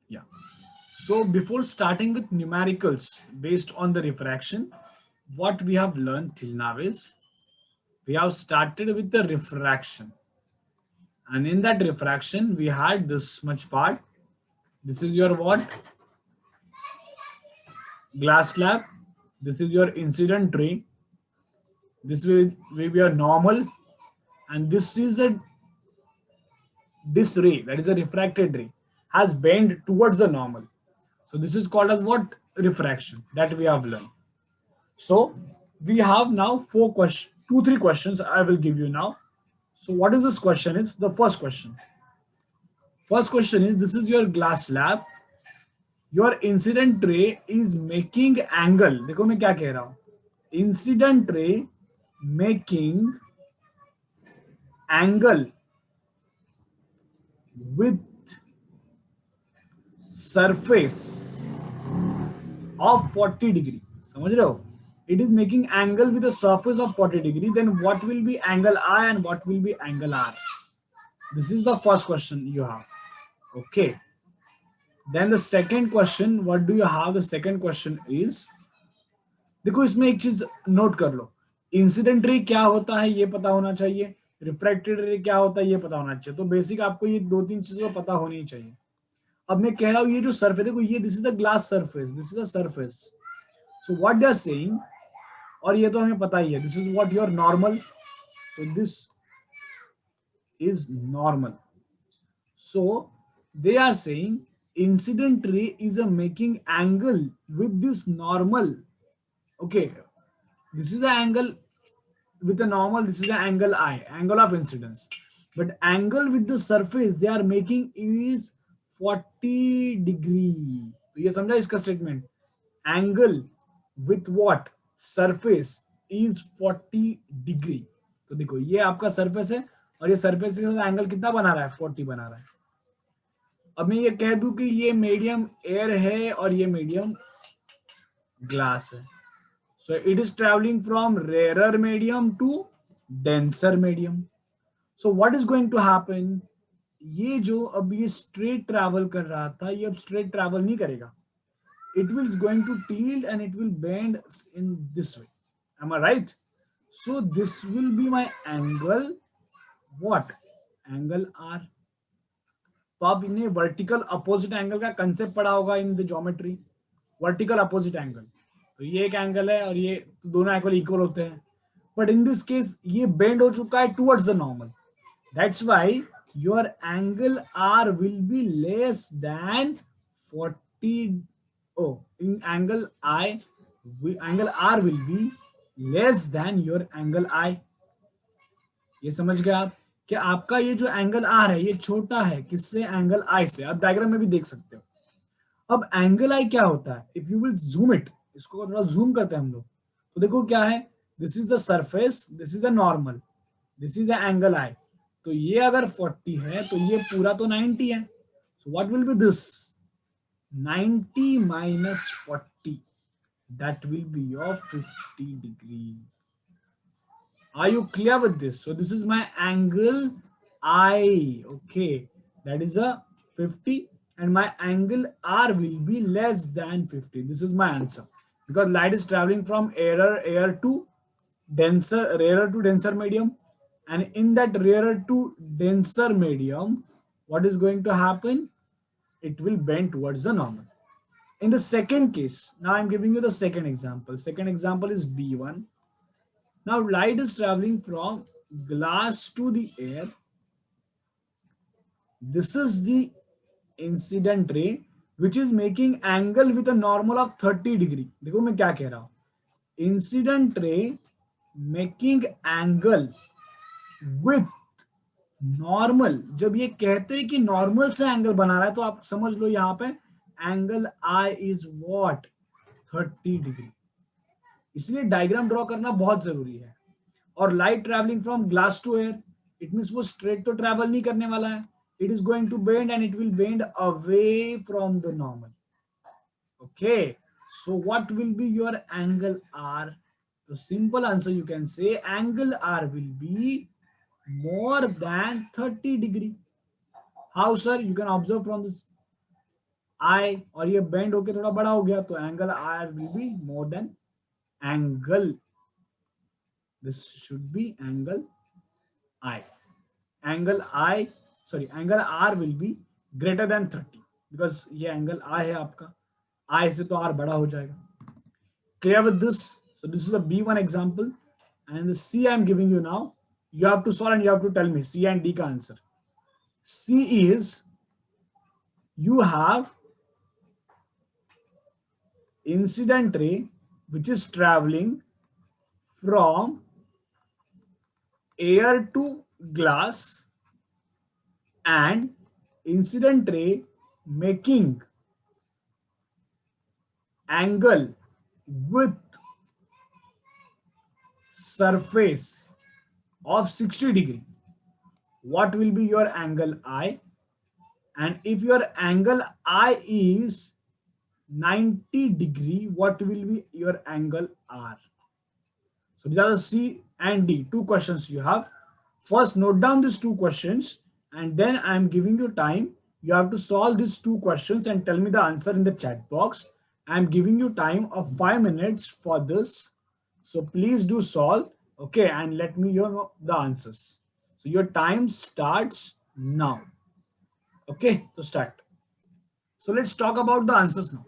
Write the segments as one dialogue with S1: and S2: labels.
S1: Yeah. So before starting with numericals based on the refraction, what we have learned till now is we have started with the refraction. And in that refraction, we had this much part. This is your what? Glass slab. This is your incident ray. This will be a normal. And this is a this ray, that is a refracted ray, has bent towards the normal. So this is called as what? Refraction that we have learned. So we have now four questions, two, three questions I will give you now. So what is this question is? The first question. First question is this is your glass slab. Your incident ray is making angle. देखो मैं क्या कह रहा हूं. Incident ray making angle with surface of 40 degree. समझ रहे हो? It is making angle with a surface of 40 degree. Then what will be angle I and what will be angle R? This is the first question you have. Okay. Then the second question, what do you have? The second question is, देखो इसमें एक चीज note कर लो. Incident ray क्या होता है ये पता होना चाहिए. रिफ्रैक्टेड रे क्या होता है ये पता होना चाहिए. तो बेसिक आपको ये दो तीन चीजों पता होनी चाहिए. अब मैं कह रहा हूँ ये जो सरफेस देखो ये this is the glass surface, this is the surface. So what they are saying, और ये तो हमें पता ही है, this is what your normal. So this is normal. So they are saying incident ray is a making angle with this normal. Okay, this is the angle with the normal. This is the angle I, angle of incidence. But angle with the surface they are making is 40 degree. तो ये समझा इसका statement. Angle with what? Surface is 40 degree. तो देखो ये आपका surface है और ये surface के साथ एंगल कितना बना रहा है? 40 बना रहा है. अब मैं ये कह दूं कि ये मीडियम एयर है और ये मीडियम ग्लास है. So it is travelling from rare medium to denser medium. So what is going to happen, ये जो अब ये स्ट्रेट ट्रैवल कर रहा था ये अब स्ट्रेट ट्रैवल नहीं करेगा. It will going to tilt and it will bend in this way. Am I right? So this will be my angle what? Angle R. तो आप इन्हें वर्टिकल अपोजिट एंगल का कंसेप्ट पढ़ा होगा in the geometry. Vertical opposite angle, तो ये एक angle है और ये तो दोनों एंगल इक्वल होते हैं. बट इन दिस केस ये बेंड हो चुका है towards the normal. That's why your angle R will be less than 40. Oh in angle I, angle R will be less than your angle I. ये समझ गए आप कि आपका ये जो एंगल आर है ये छोटा है किससे? एंगल आई से. आप डायग्राम में भी देख सकते हो. अब एंगल आई क्या होता है? If you will zoom it, इसको थोड़ा जूम करते हैं हम लोग, तो देखो क्या है. This is the surface, this is the normal, this is the angle I. तो ये अगर 40 है तो ये पूरा तो 90 है. सो what will B this? 90 minus 40, that will be your 50 degree. Are you clear with this? So this is my angle I. Okay, that is a 50, and my angle R will be less than 50. This is my answer, because light is traveling from air to denser, rarer to denser medium, and in that rarer to denser medium, what is going to happen? It will bend towards the normal. In the second case, now I'm giving you the second example. Second example is B1. Now light is traveling from glass to the air. This is the incident ray which is making angle with a normal of 30 degree. देखो मैं क्या कह रहा हूं. Incident ray making angle with normal. जब ये कहते हैं कि नॉर्मल से एंगल बना रहा है तो आप समझ लो यहाँ पे angle I is what? 30 degree. इसलिए डायग्राम ड्रॉ करना बहुत जरूरी है. और light travelling from glass to air, it means वो स्ट्रेट तो ट्रैवल नहीं करने वाला है. It is going to bend and it will bend away from the normal. Okay, so what will be your angle R? तो simple answer you can say angle R will be more than 30 degree. How, sir? You can observe from this. I और ये bend होके थोड़ा बड़ा हो गया, तो angle R will be more than angle, this should be angle I. Angle I, sorry angle R will be greater than 30, because ये angle I है आपका, आई से तो आर बड़ा हो जाएगा. Clear with this? So this is a B1 example, and the C I am giving you now. You have to solve and you have to tell me C and D ka answer. C is, you have incident ray which is traveling from air to glass, and incident ray making angle with surface of 60 degree. What will be your angle I? And if your angle I is 90 degree, what will be your angle R? So these are the C and D, two questions you have. First, note down these two questions, and then I am giving you time. You have to solve these two questions and tell me the answer in the chat box. I am giving you time of 5 minutes for this. So please do solve, okay, and let me know the answers. So your time starts now. Okay, to start. So let's talk about the answers now.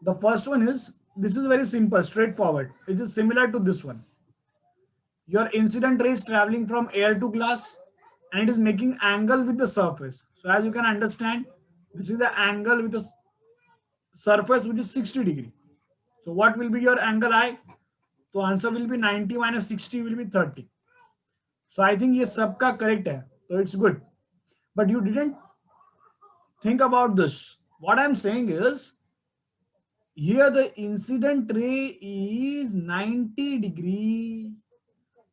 S1: The first one is, this is very simple, straightforward. It is similar to this one. Your incident ray is traveling from air to glass and it is making angle with the surface. So as you can understand, this is the angle with the surface which is 60 degree. So what will be your angle I? So answer will be 90 minus 60 will be 30. So I think ये सबका correct है. So it's good. But you didn't think about this. What I'm saying is, here the incident ray is 90 degree.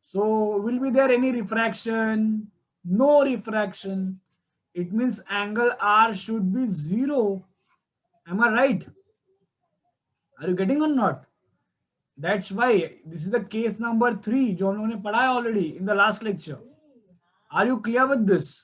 S1: So will be there any refraction? No refraction. It means angle R should be 0. Am I right? Are you getting or not? That's why this is the case number 3 जो उन्होंने पढ़ा है already in the last lecture. Are you clear with this?